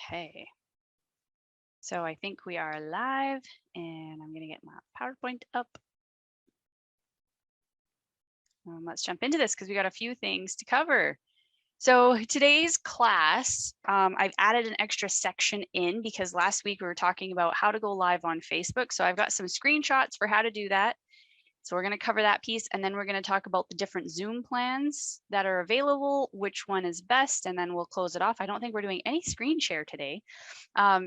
Okay, so I think we are live and I'm gonna get my PowerPoint up. Let's jump into this because we got a few things to cover. So today's class, I've added an extra section in because last week we were talking about how to go live on Facebook. So I've got some screenshots for how to do that. So we're going to cover that piece, and then we're going to talk about the different Zoom plans that are available, which one is best, and then we'll close it off. I don't think we're doing any screen share today.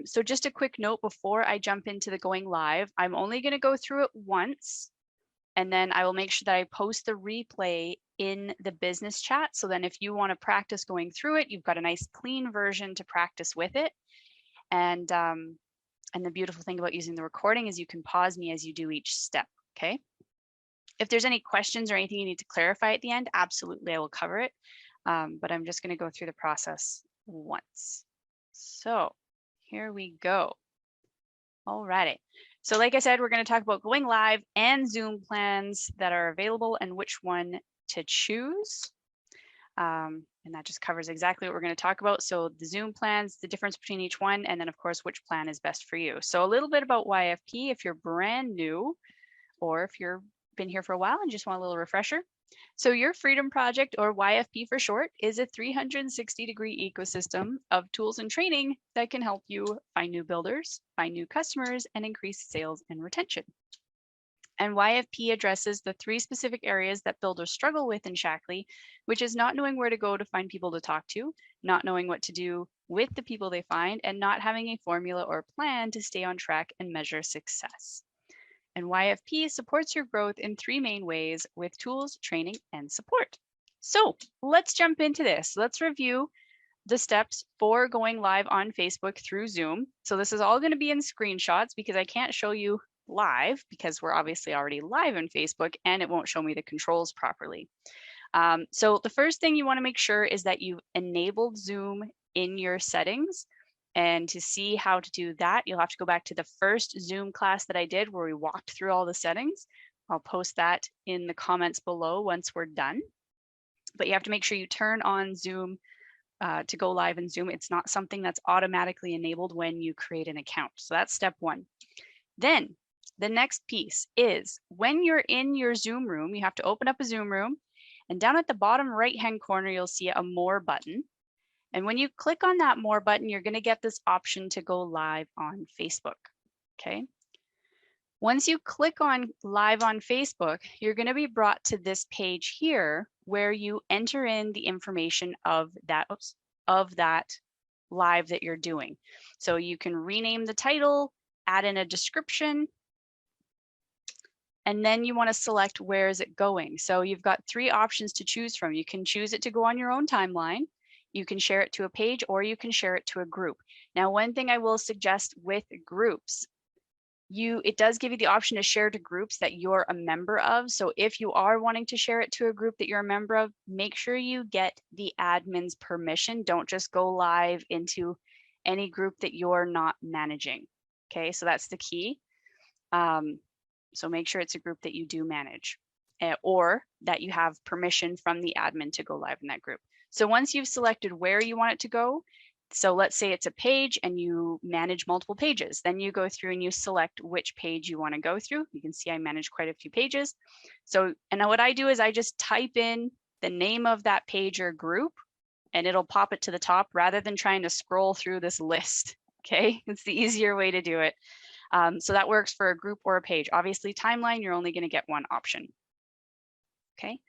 So just a quick note before I jump into the going live, I'm only going to go through it once, and then I will make sure that I post the replay in the business chat. So then if you want to practice going through it, you've got a nice clean version to practice with it. And the beautiful thing about using the recording is you can pause me as you do each step, okay? If there's any questions or anything you need to clarify at the end, absolutely, I will cover it. But I'm just going to go through the process once. So here we go. Alrighty. So like I said, we're going to talk about going live and Zoom plans that are available and which one to choose. And that just covers exactly what we're going to talk about. So the Zoom plans, the difference between each one, and then of course, which plan is best for you. So a little bit about YFP if you're brand new, or if you're been here for a while and just want a little refresher. So your Freedom Project, or YFP for short, is a 360-degree ecosystem of tools and training that can help you find new builders, find new customers, and increase sales and retention. And YFP addresses the 3 specific areas that builders struggle with in Shaklee, which is not knowing where to go to find people to talk to, not knowing what to do with the people they find, and not having a formula or plan to stay on track and measure success. And YFP supports your growth in 3 main ways with tools, training, and support. So let's jump into this. Let's review the steps for going live on Facebook through Zoom. So this is all going to be in screenshots because I can't show you live because we're obviously already live on Facebook and it won't show me the controls properly. So the first thing you want to make sure is that you've enabled Zoom in your settings. And to see how to do that, you'll have to go back to the first Zoom class that I did where we walked through all the settings. I'll post that in the comments below once we're done. But you have to make sure you turn on Zoom to go live in Zoom. It's not something that's automatically enabled when you create an account. So that's step 1. Then the next piece is when you're in your Zoom room, you have to open up a Zoom room, and down at the bottom right-hand corner, you'll see a More button. And when you click on that More button, you're going to get this option to go live on Facebook, okay? Once you click on Live on Facebook, you're going to be brought to this page here where you enter in the information of that live that you're doing. So you can rename the title, add in a description, and then you want to select where is it going. So you've got 3 options to choose from. You can choose it to go on your own timeline. You can share it to a page, or you can share it to a group. Now, one thing I will suggest with groups, it does give you the option to share to groups that you're a member of. So if you are wanting to share it to a group that you're a member of, make sure you get the admin's permission. Don't just go live into any group that you're not managing. Okay, so that's the key. So make sure it's a group that you do manage, or that you have permission from the admin to go live in that group. So once you've selected where you want it to go, so let's say it's a page and you manage multiple pages, then you go through and you select which page you want to go through. You can see I manage quite a few pages. So, and what I do is I just type in the name of that page or group and it'll pop it to the top rather than trying to scroll through this list. Okay, it's the easier way to do it. So that works for a group or a page. Obviously, timeline, you're only going to get one option. Okay.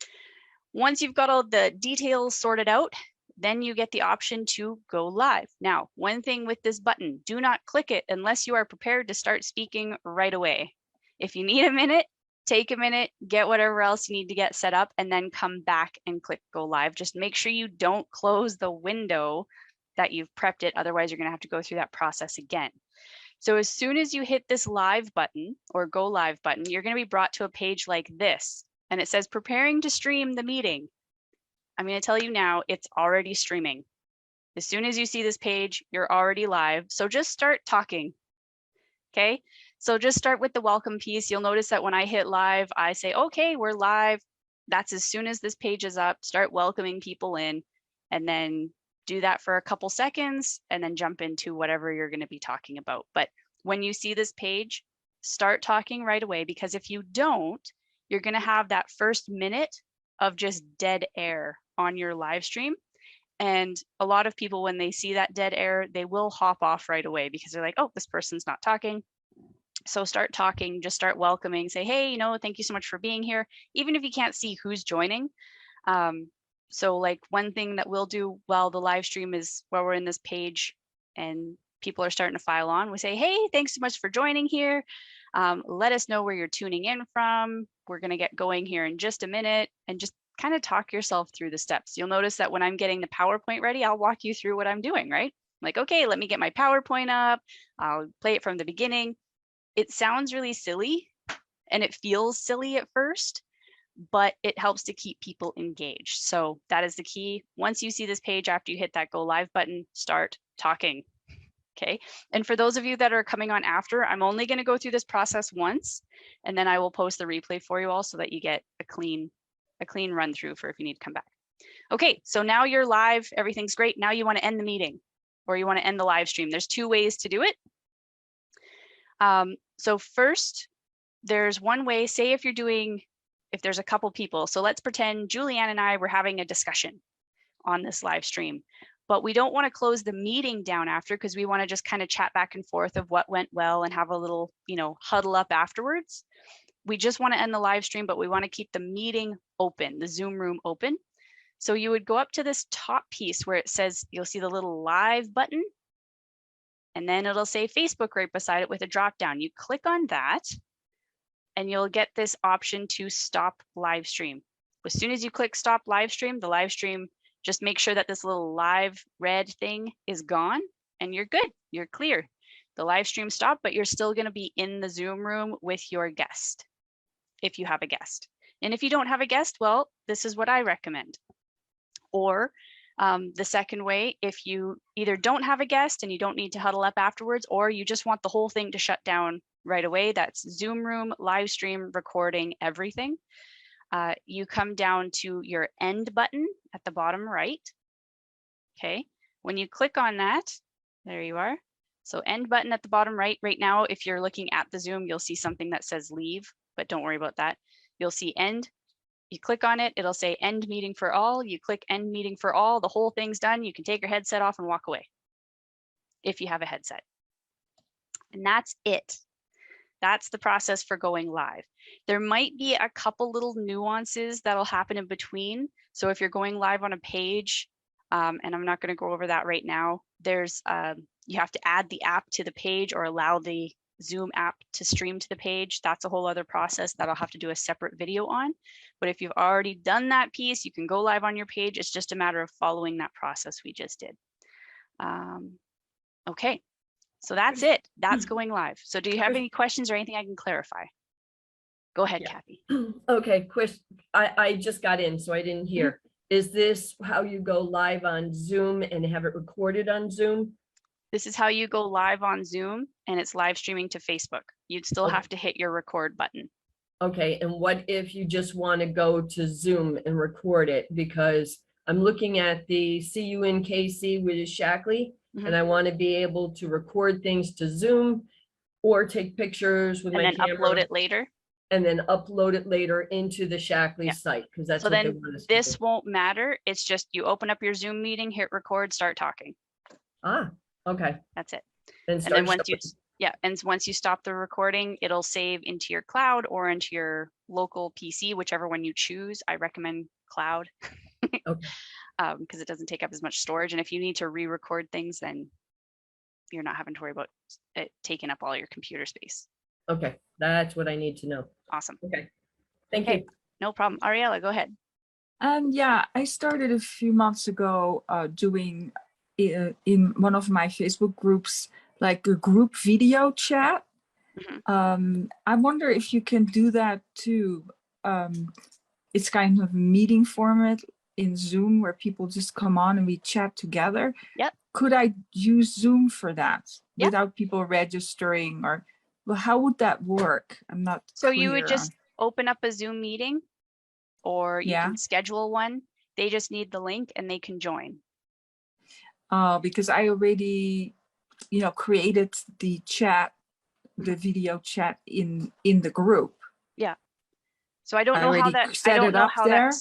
Once you've got all the details sorted out, then you get the option to go live. Now, one thing with this button, do not click it unless you are prepared to start speaking right away. If you need a minute, take a minute, get whatever else you need to get set up, and then come back and click go live. Just make sure you don't close the window that you've prepped it. Otherwise, you're going to have to go through that process again. So as soon as you hit this live button or go live button, you're going to be brought to a page like this. And it says preparing to stream the meeting. I'm going to tell you now, it's already streaming. As soon as you see this page, you're already live. So just start talking. Okay, so just start with the welcome piece. You'll notice that when I hit live, I say, okay, we're live. That's as soon as this page is up, start welcoming people in, and then do that for a couple seconds and then jump into whatever you're going to be talking about. But when you see this page, start talking right away, because if you don't, you're going to have that first minute of just dead air on your live stream. And a lot of people, when they see that dead air, they will hop off right away because they're like, oh, this person's not talking. So start talking, just start welcoming, say, hey, thank you so much for being here, even if you can't see who's joining. So like one thing that we'll do while the live stream is, while we're in this page and people are starting to file on, we say, hey, thanks so much for joining here. Let us know where you're tuning in from. We're going to get going here in just a minute, and just kind of talk yourself through the steps. You'll notice that when I'm getting the PowerPoint ready, I'll walk you through what I'm doing, right? Like, okay, let me get my PowerPoint up. I'll play it from the beginning. It sounds really silly and it feels silly at first, but it helps to keep people engaged. So that is the key. Once you see this page, after you hit that go live button, start talking. Okay. And for those of you that are coming on after, I'm only going to go through this process once, and then I will post the replay for you all so that you get a clean run through for if you need to come back. Okay. So now you're live. Everything's great. Now you want to end the meeting, or you want to end the live stream. There's two ways to do it. So first, there's one way. Say if there's a couple people. So let's pretend Julianne and I were having a discussion on this live stream, but we don't want to close the meeting down after, because we want to just kind of chat back and forth of what went well and have a little, huddle up afterwards. We just want to end the live stream, but we want to keep the meeting open, the Zoom room open. So you would go up to this top piece where it says, you'll see the little live button, and then it'll say Facebook right beside it with a drop down. You click on that, and you'll get this option to stop live stream. As soon as you click stop live stream, the live stream, just make sure that this little live red thing is gone, and you're good, you're clear. The live stream stopped, but you're still going to be in the Zoom room with your guest, if you have a guest. And if you don't have a guest, well, this is what I recommend. Or the second way, if you either don't have a guest and you don't need to huddle up afterwards, or you just want the whole thing to shut down right away, that's Zoom room, live stream, recording, everything. You come down to your end button at the bottom right. Okay, when you click on that, there you are. So end button at the bottom right. Right now, if you're looking at the Zoom, you'll see something that says leave, but don't worry about that. You'll see end. You click on it, it'll say end meeting for all. You click end meeting for all, the whole thing's done. You can take your headset off and walk away if you have a headset. And that's it. That's the process for going live. There might be a couple little nuances that'll happen in between. So if you're going live on a page, and I'm not going to go over that right now, there's you have to add the app to the page or allow the Zoom app to stream to the page. That's a whole other process that I'll have to do a separate video on. But if you've already done that piece, you can go live on your page. It's just a matter of following that process we just did. Okay. So that's it. That's going live. So do you have any questions or anything I can clarify? Go ahead, Yeah. Kathy. Okay, question. I just got in, so I didn't hear. Is this how you go live on Zoom and have it recorded on Zoom? This is how you go live on Zoom, and it's live streaming to Facebook. You'd still have to hit your record button. Okay, and what if you just want to go to Zoom and record it? Because I'm looking at the CU in KC with Shackley, and I want to be able to record things to Zoom or take pictures with my camera. And then upload it later. And then upload it later into the Shackley site, because that's so what then this won't matter. It's just you open up your Zoom meeting, hit record, start talking. Ah, okay. That's it. And then once you stop the recording, it'll save into your cloud or into your local PC, whichever one you choose. I recommend cloud. Okay. Because it doesn't take up as much storage. And if you need to re-record things, then you're not having to worry about it taking up all your computer space. Okay, that's what I need to know. Awesome. Okay, thank you. No problem. Ariella, go ahead. Yeah, I started a few months ago doing in one of my Facebook groups, like a group video chat. I wonder if you can do that too. It's kind of a meeting format in Zoom where people just come on and we chat together. Yep. Could I use Zoom for that without people registering, or well, how would that work? I'm not So you would just open up a Zoom meeting, or you can schedule one. They just need the link and they can join. because I already, created the chat, the video chat in the group. Yeah. So I don't I know how already that, set it up there.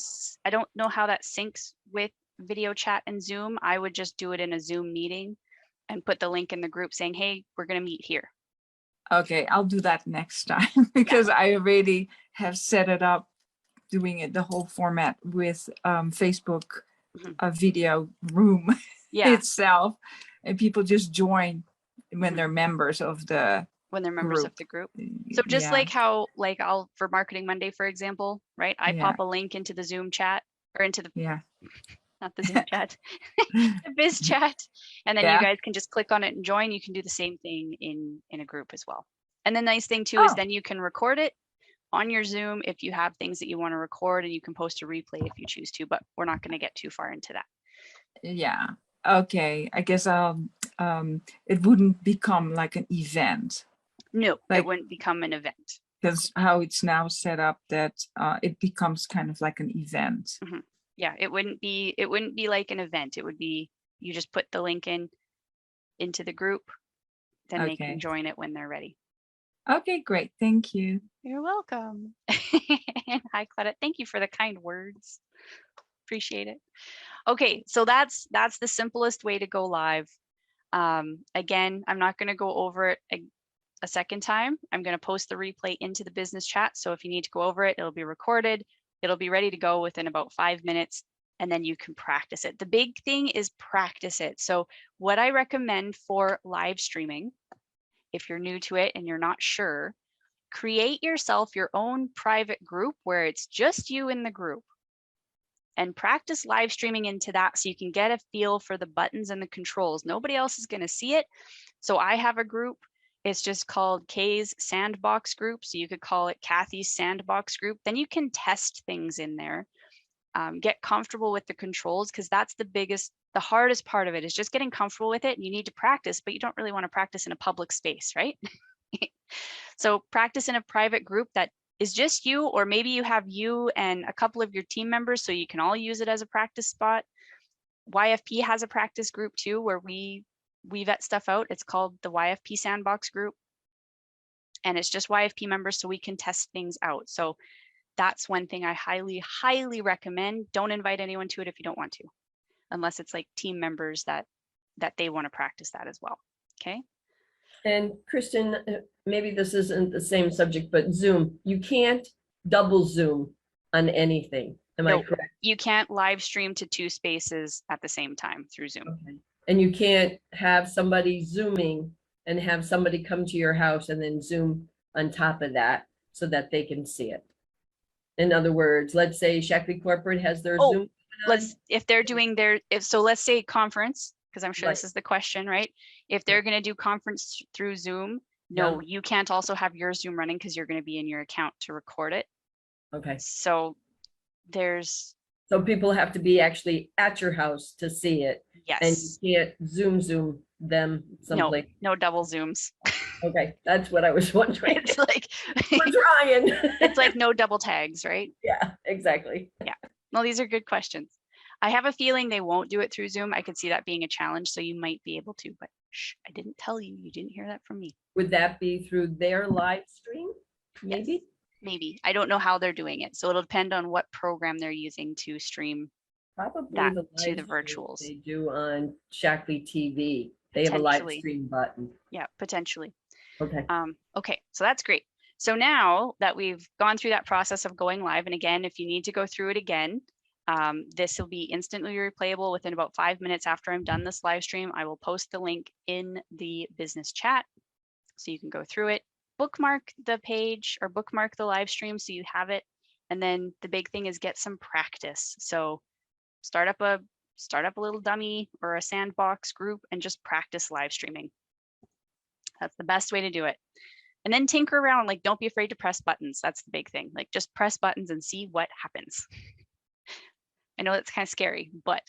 I don't know how that syncs with video chat and Zoom. I would just do it in a Zoom meeting and put the link in the group saying, hey, we're going to meet here. Okay, I'll do that next time because I already have set it up, doing it the whole format with Facebook a video room itself, and people just join when they're members of the group. So just like how, like I'll, for Marketing Monday, for example, right? I pop a link into the Zoom chat or into the, not the Zoom chat, the biz chat. And then you guys can just click on it and join. You can do the same thing in a group as well. And the nice thing too is then you can record it on your Zoom if you have things that you want to record, and you can post a replay if you choose to, but we're not going to get too far into that. Yeah. Okay. I guess it wouldn't become like an event. No, it wouldn't become an event. Because how it's now set up, that it becomes kind of like an event. Yeah, it wouldn't be like an event. It would be, you just put the link into the group, then they can join it when they're ready. Okay, great. Thank you. You're welcome. Hi, Claudette. Thank you for the kind words. Appreciate it. Okay, so that's the simplest way to go live. Again, I'm not going to go over it a second time. I'm going to post the replay into the business chat. So if you need to go over it, it'll be recorded. It'll be ready to go within about 5 minutes, and then you can practice it. The big thing is practice it. So what I recommend for live streaming, if you're new to it and you're not sure, create yourself your own private group where it's just you in the group, and practice live streaming into that so you can get a feel for the buttons and the controls. Nobody else is going to see it. So I have a group. It's just called Kay's Sandbox Group. So you could call it Kathy's Sandbox Group. Then you can test things in there, get comfortable with the controls, because that's the hardest part of it is just getting comfortable with it. And you need to practice, but you don't really want to practice in a public space, right? So practice in a private group that is just you, or maybe you have you and a couple of your team members so you can all use it as a practice spot. YFP has a practice group too, where we vet stuff out. It's called the YFP Sandbox Group, and it's just YFP members so we can test things out. So that's one thing I highly, highly recommend. Don't invite anyone to it if you don't want to, unless it's like team members that they want to practice that as well. Okay. And Kristen, maybe this isn't the same subject, but Zoom, you can't double Zoom on anything. Am I correct? You can't live stream to 2 spaces at the same time through Zoom. Okay. And you can't have somebody Zooming and have somebody come to your house and then Zoom on top of that so that they can see it. In other words, let's say Shackley Corporate has their Zoom. If they're doing so let's say conference, because I'm sure this is the question, right? If they're going to do conference through Zoom, no, you can't also have your Zoom running because you're going to be in your account to record it. Okay. So people have to be actually at your house to see it. Yes. And you can't Zoom them someplace. No double Zooms. Okay, that's what I was wondering. It's like we're trying. It's like no double tags, right? Yeah, exactly. Yeah. Well, these are good questions. I have a feeling they won't do it through Zoom. I could see that being a challenge, so you might be able to, but shh, I didn't tell you. You didn't hear that from me. Would that be through their live stream? Maybe? Yes, maybe. I don't know how they're doing it, so it'll depend on what program they're using to stream that to the virtuals. They do on Shackley TV. They have a live stream button. Yeah, potentially. Okay. Okay, so that's great. So now that we've gone through that process of going live, and again, if you need to go through it again, this will be instantly replayable within about 5 minutes after I'm done this live stream. I will post the link in the business chat so you can go through it, bookmark the page or bookmark the live stream so you have it. And then the big thing is get some practice. So start up a little dummy or a sandbox group and just practice live streaming. That's the best way to do it. And then tinker around, like don't be afraid to press buttons. That's the big thing. Like just press buttons and see what happens. I know that's kind of scary, but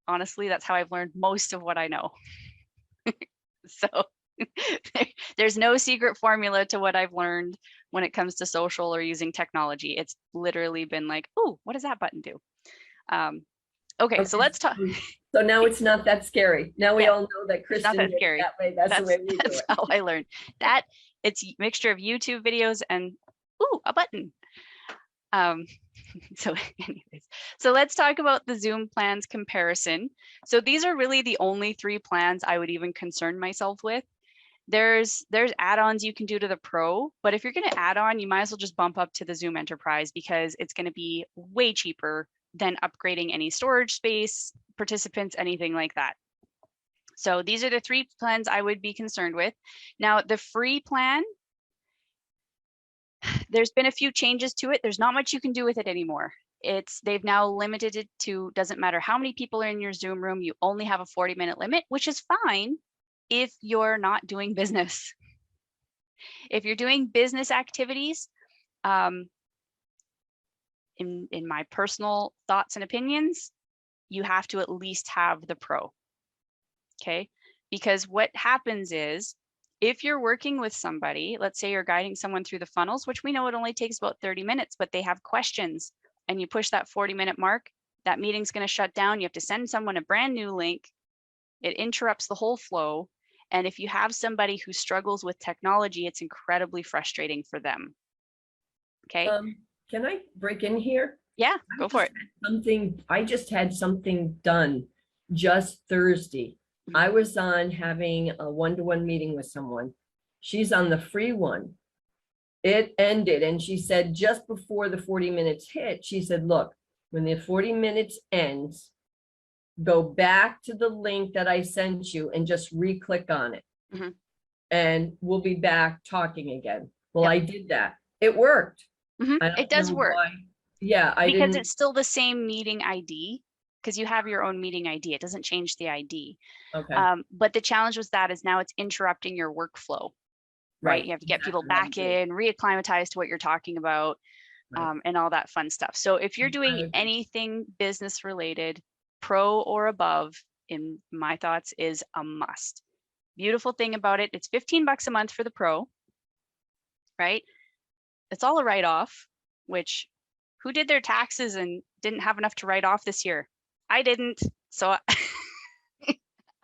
honestly, that's how I've learned most of what I know. So there's no secret formula to what I've learned when it comes to social or using technology. It's literally been like, oh, what does that button do? Okay, so let's talk. So now it's not that scary. Now we Yeah, all know that it's not Kristen that did it scary. that way. That's the way we do That's it. how I learned that. It's a mixture of YouTube videos and ooh, a button. So anyways, so let's talk about the Zoom plans comparison. So these are really the only 3 plans I would even concern myself with. There's add-ons you can do to the Pro, but if you're going to add on, you might as well just bump up to the Zoom Enterprise because it's going to be way cheaper than upgrading any storage space, participants, anything like that. So these are the 3 plans I would be concerned with. Now, the free plan, there's been a few changes to it. There's not much you can do with it anymore. They've now limited it to, doesn't matter how many people are in your Zoom room, you only have a 40-minute limit, which is fine if you're not doing business. If you're doing business activities, in my personal thoughts and opinions, you have to at least have the Pro. Okay, because what happens is if you're working with somebody, let's say you're guiding someone through the funnels, which we know it only takes about 30 minutes, but they have questions and you push that 40-minute mark, that meeting's going to shut down. You have to send someone a brand new link. It interrupts the whole flow. And if you have somebody who struggles with technology, it's incredibly frustrating for them. Okay. Can I break in here? Yeah, go for it. I just had something done just Thursday. I was on having a one-to-one meeting with someone. She's on the free one. It ended and she said just before the 40 minutes hit, she said, look, when the 40 minutes ends, go back to the link that I sent you and just re-click on it. And we'll be back talking again. Well, I did that. It worked. It does work. Why. Yeah, because it's still the same meeting ID, because you have your own meeting ID. It doesn't change the ID. Okay. But the challenge with that is now it's interrupting your workflow, right? You have to get people back in, reacclimatize to what you're talking about, and all that fun stuff. So if you're doing anything business related, Pro or above, in my thoughts, is a must. Beautiful thing about it, it's $15 a month for the Pro, right? It's all a write-off, which who did their taxes and didn't have enough to write off this year? I didn't, so I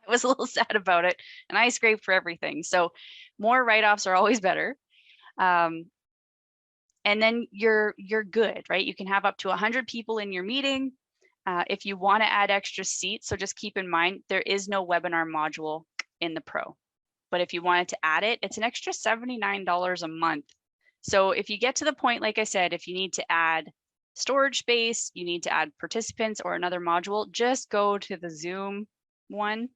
was a little sad about it, and I scraped for everything. So more write-offs are always better. And then you're good, right? You can have up to 100 people in your meeting. If you want to add extra seats, so just keep in mind, there is no webinar module in the Pro. But if you wanted to add it, it's an extra $79 a month. So if you get to the point, like I said, if you need to add storage space, you need to add participants or another module, just go to the Zoom one,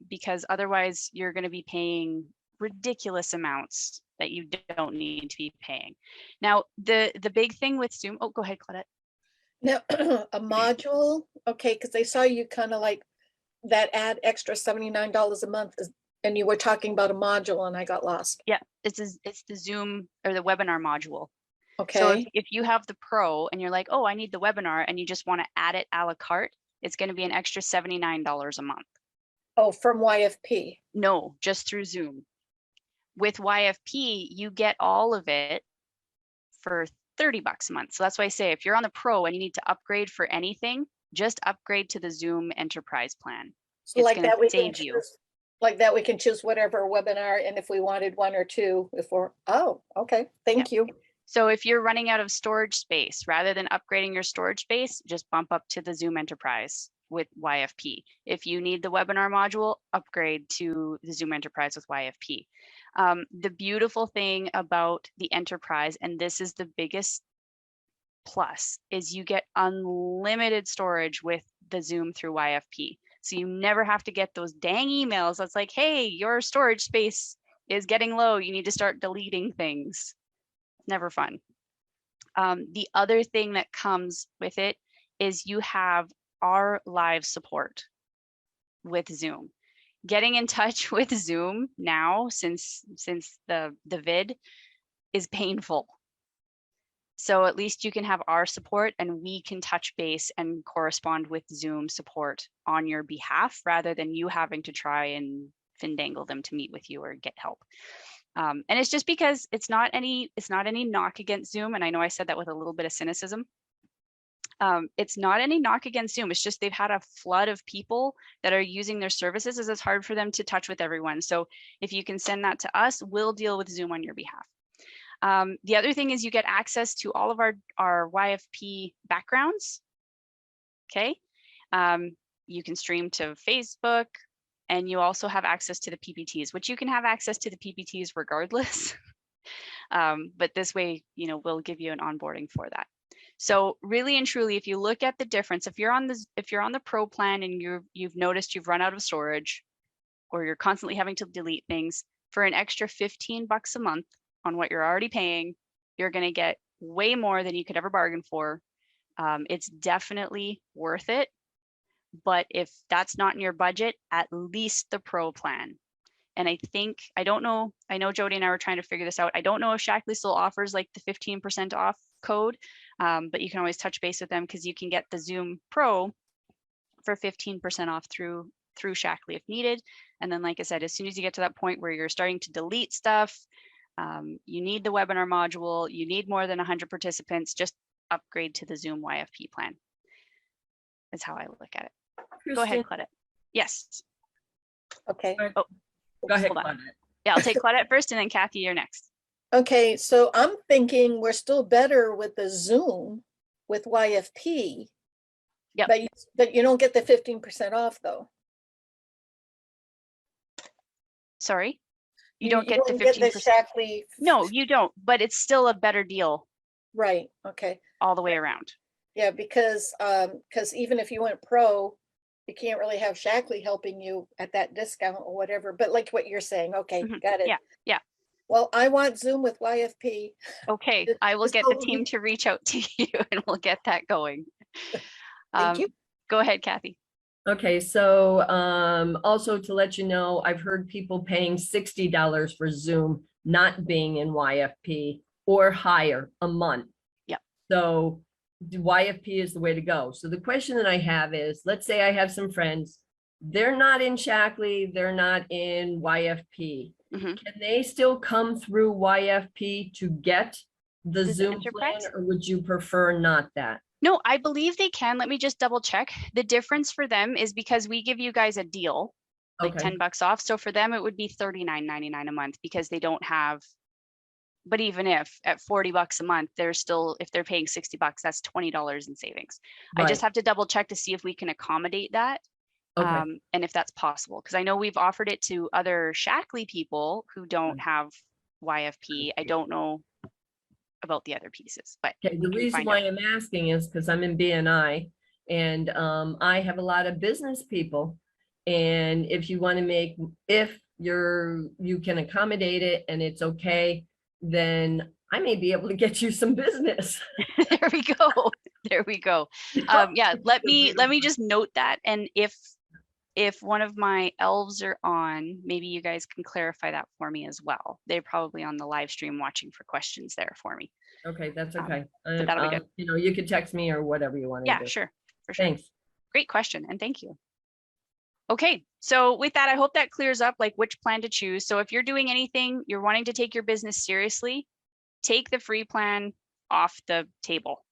because otherwise you're going to be paying ridiculous amounts that you don't need to be paying. Now, the big thing with Zoom, oh, go ahead, Claudette. Now, a module, okay, because I saw you kind of like that add extra $79 a month, and you were talking about a module and I got lost. Yeah, it's the Zoom or the webinar module. Okay. So if you have the Pro and you're like, oh, I need the webinar, and you just want to add it a la carte, it's going to be an extra $79 a month. Oh, from YFP? No, just through Zoom. With YFP, you get all of it for $30 a month. So that's why I say if you're on the Pro and you need to upgrade for anything, just upgrade to the Zoom Enterprise plan. So it's like that we can you. choose, like that we can choose whatever webinar, and if we wanted 1 or 2, if we're, oh, okay, thank you. So if you're running out of storage space, rather than upgrading your storage space, just bump up to the Zoom Enterprise with YFP. If you need the webinar module, upgrade to the Zoom Enterprise with YFP. The beautiful thing about the Enterprise, and this is the biggest plus, is you get unlimited storage with the Zoom through YFP. So you never have to get those dang emails that's like, hey, your storage space is getting low. You need to start deleting things. Never fun. The other thing that comes with it is you have our live support with Zoom. Getting in touch with Zoom now, since the vid, is painful. So at least you can have our support and we can touch base and correspond with Zoom support on your behalf, rather than you having to try and findangle them to meet with you or get help. And it's just because it's not any knock against Zoom. And I know I said that with a little bit of cynicism. It's not any knock against Zoom. It's just they've had a flood of people that are using their services, as it's hard for them to touch with everyone. So if you can send that to us, we'll deal with Zoom on your behalf. The other thing is you get access to all of our YFP backgrounds. Okay. You can stream to Facebook, and you also have access to the PPTs, which you can have access to the PPTs regardless. But this way, we'll give you an onboarding for that. So really and truly, if you look at the difference, if you're on the Pro plan and you've noticed you've run out of storage, or you're constantly having to delete things, for an extra $15 a month on what you're already paying, you're going to get way more than you could ever bargain for. It's definitely worth it. But if that's not in your budget, at least the Pro plan. And I don't know, I know Jody and I were trying to figure this out. I don't know if Shackley still offers like the 15% off code, but you can always touch base with them, because you can get the Zoom Pro for 15% off through Shackley if needed. And then, like I said, as soon as you get to that point where you're starting to delete stuff, you need the webinar module, you need more than 100 participants, just upgrade to the Zoom YFP plan. That's how I look at it. Kristen, Go ahead, Claudette. Yes. Okay. Oh, go ahead, hold on. Claudette. Yeah, I'll take Claudette first, and then Kathy, you're next. Okay, so I'm thinking we're still better with the Zoom with YFP. Yep. But you don't get the 15% off though. Sorry, you don't get the don't get 15%. Shackley. No, you don't, but it's still a better deal Right, okay. all the way around. Yeah, because even if you went Pro, you can't really have Shackley helping you at that discount or whatever, but like what you're saying, okay, got it. Yeah. Well, I want Zoom with YFP. Okay, I will get the team to reach out to you, and we'll get that going. Thank you. Go ahead, Kathy. Okay, so also to let you know, I've heard people paying $60 for Zoom not being in YFP or higher a month. Yeah. So YFP is the way to go. So the question that I have is, let's say I have some friends, they're not in Shackley, they're not in YFP. Can they still come through YFP to get the Zoom plan, or would you prefer not that? No, I believe they can. Let me just double check. The difference for them is because we give you guys a deal, like $10 off. So for them, it would be $39.99 a month, because they don't have, but even if at $40 a month, they're still, if they're paying $60, that's $20 in savings. Right. I just have to double check to see if we can accommodate that. Okay. And if that's possible, because I know we've offered it to other Shackley people who don't have YFP. I don't know about the other pieces, but okay, the reason why I'm asking is because I'm in BNI, and I have a lot of business people, and if you want to make, if you can accommodate it and it's okay, then I may be able to get you some business. There we go. There we go. Yeah, let me just note that, and if one of my elves are on, maybe you guys can clarify that for me as well. They're probably on the live stream watching for questions there for me. Okay, that's okay. But that'll be good. You could text me or whatever you want to do. Yeah, sure. For sure. Thanks. Great question, and thank you. Okay, so with that, I hope that clears up like which plan to choose. So if you're doing anything, you're wanting to take your business seriously, take the free plan off the table.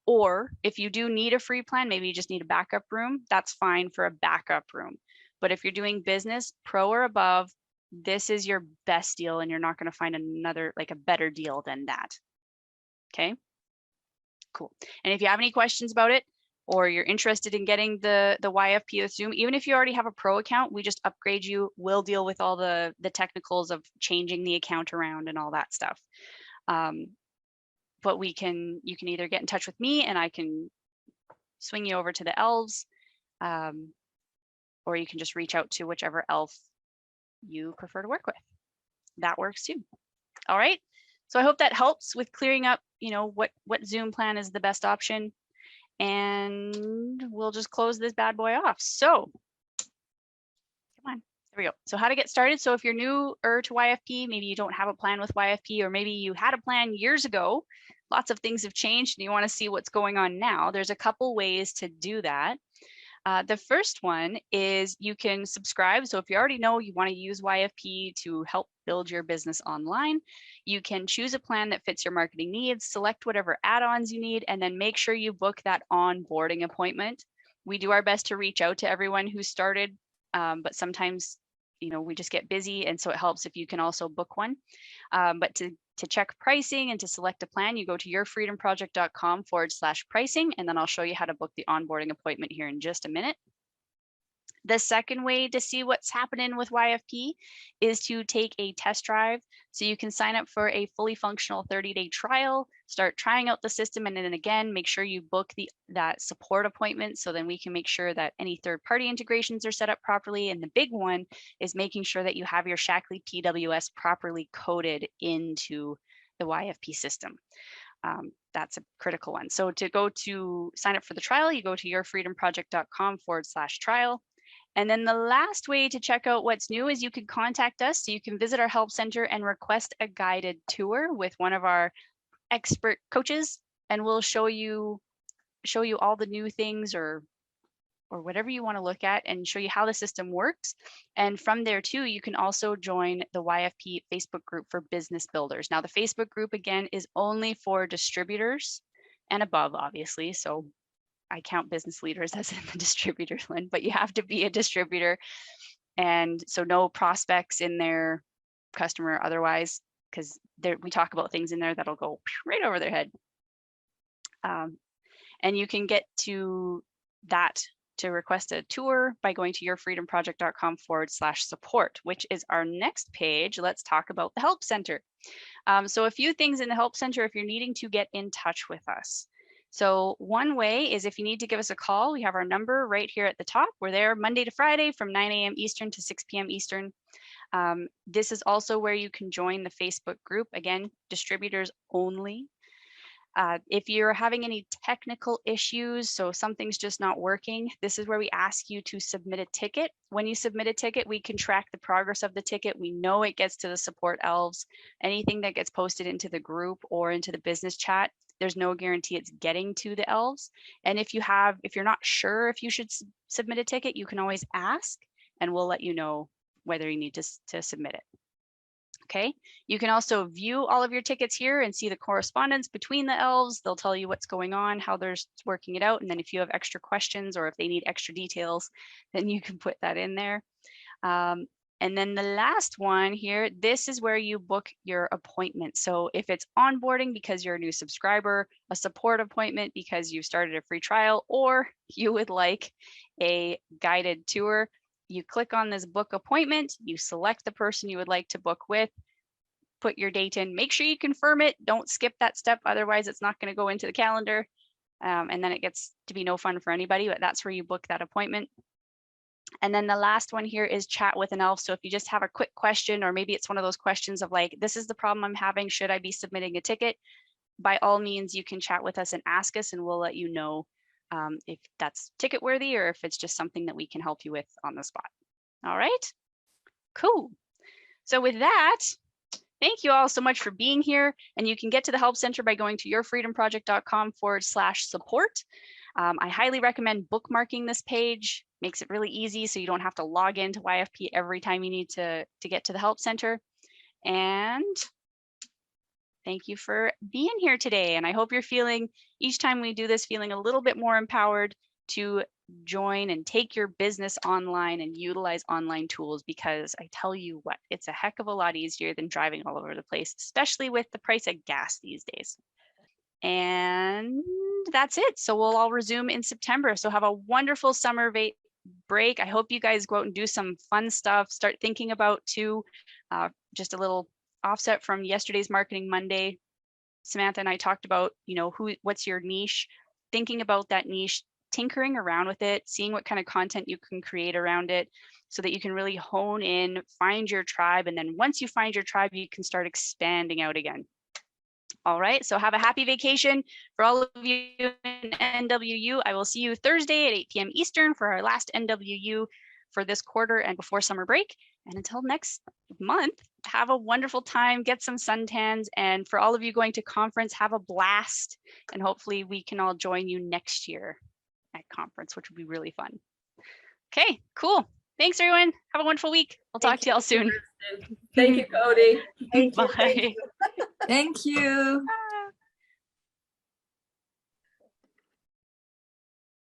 Or if you do need a free plan, maybe you just need a backup room, that's fine for a backup room. But if you're doing business, Pro or above, this is your best deal, and you're not going to find another, like a better deal than that. Okay, cool. And if you have any questions about it, or you're interested in getting the YFP with Zoom, even if you already have a Pro account, we just upgrade you. We'll deal with all the technicals of changing the account around and all that stuff. But you can either get in touch with me and I can swing you over to the elves, or you can just reach out to whichever elf you prefer to work with. That works too. All right. So I hope that helps with clearing up, what Zoom plan is the best option. And we'll just close this bad boy off. So come on, there we go. So how to get started. So if you're newer to YFP, maybe you don't have a plan with YFP, or maybe you had a plan years ago, lots of things have changed and you want to see what's going on now. There's a couple ways to do that. The first one is you can subscribe. So if you already know you want to use YFP to help build your business online, you can choose a plan that fits your marketing needs, select whatever add-ons you need, and then make sure you book that onboarding appointment. We do our best to reach out to everyone who started, but sometimes, you know, we just get busy, and so it helps if you can also book one. But to check pricing and to select a plan, you go to yourfreedomproject.com/pricing, and then I'll show you how to book the onboarding appointment here in just a minute. The second way to see what's happening with YFP is to take a test drive. So you can sign up for a fully functional 30-day trial, start trying out the system, and then again, make sure you book that support appointment so then we can make sure that any third-party integrations are set up properly. And the big one is making sure that you have your Shackley PWS properly coded into the YFP system. That's a critical one. So to sign up for the trial, you go to yourfreedomproject.com/trial. And then the last way to check out what's new is you can contact us. So you can visit our help center and request a guided tour with one of our expert coaches, and we'll show you all the new things or whatever you want to look at and show you how the system works. And from there too, you can also join the YFP Facebook group for business builders. Now the Facebook group again is only for distributors and above, obviously. So I count business leaders as in the distributor one, but you have to be a distributor. And so no prospects in there, customer otherwise, because we talk about things in there that'll go right over their head. And you can get to that to request a tour by going to yourfreedomproject.com/support, which is our next page. Let's talk about the Help Center. So a few things in the Help Center if you're needing to get in touch with us. So one way is if you need to give us a call, we have our number right here at the top. We're there Monday to Friday from 9 a.m. Eastern to 6 p.m. Eastern. This is also where you can join the Facebook group. Again, distributors only. If you're having any technical issues, so something's just not working, this is where we ask you to submit a ticket. When you submit a ticket, we can track the progress of the ticket. We know it gets to the support elves. Anything that gets posted into the group or into the business chat, there's no guarantee it's getting to the elves. And if you're not sure if you should submit a ticket, you can always ask and we'll let you know whether you need to submit it. Okay, you can also view all of your tickets here and see the correspondence between the elves. They'll tell you what's going on, how they're working it out. And then if you have extra questions or if they need extra details, then you can put that in there. And then the last one here, this is where you book your appointment. So if it's onboarding because you're a new subscriber, a support appointment because you've started a free trial, or you would like a guided tour, you click on this book appointment, you select the person you would like to book with, put your date in, make sure you confirm it. Don't skip that step. Otherwise it's not going to go into the calendar. And then it gets to be no fun for anybody, but that's where you book that appointment. And then the last one here is chat with an elf. So if you just have a quick question, or maybe it's one of those questions of like, this is the problem I'm having, should I be submitting a ticket? By all means, you can chat with us and ask us, and we'll let you know if that's ticket worthy or if it's just something that we can help you with on the spot. All right, cool. So with that, thank you all so much for being here. And you can get to the Help Center by going to yourfreedomproject.com/support. I highly recommend bookmarking this page. Makes it really easy so you don't have to log into YFP every time you need to get to the Help Center. And thank you for being here today. And I hope you're feeling, each time we do this, feeling a little bit more empowered to join and take your business online and utilize online tools, because I tell you what, it's a heck of a lot easier than driving all over the place, especially with the price of gas these days. And that's it. So we'll all resume in September. So have a wonderful summer break. I hope you guys go out and do some fun stuff. Start thinking about too, just a little offset from yesterday's Marketing Monday. Samantha and I talked about, what's your niche, thinking about that niche, tinkering around with it, seeing what kind of content you can create around it so that you can really hone in, find your tribe. And then once you find your tribe, you can start expanding out again. All right, so have a happy vacation. For all of you in NWU, I will see you Thursday at 8 p.m. Eastern for our last NWU for this quarter and before summer break. And until next month, have a wonderful time, get some suntans. And for all of you going to conference, have a blast. And hopefully we can all join you next year at conference, which will be really fun. Okay, cool. Thanks, everyone. Have a wonderful week. I'll talk to y'all soon. Thank you, Cody. Thank you. Bye. Thank you.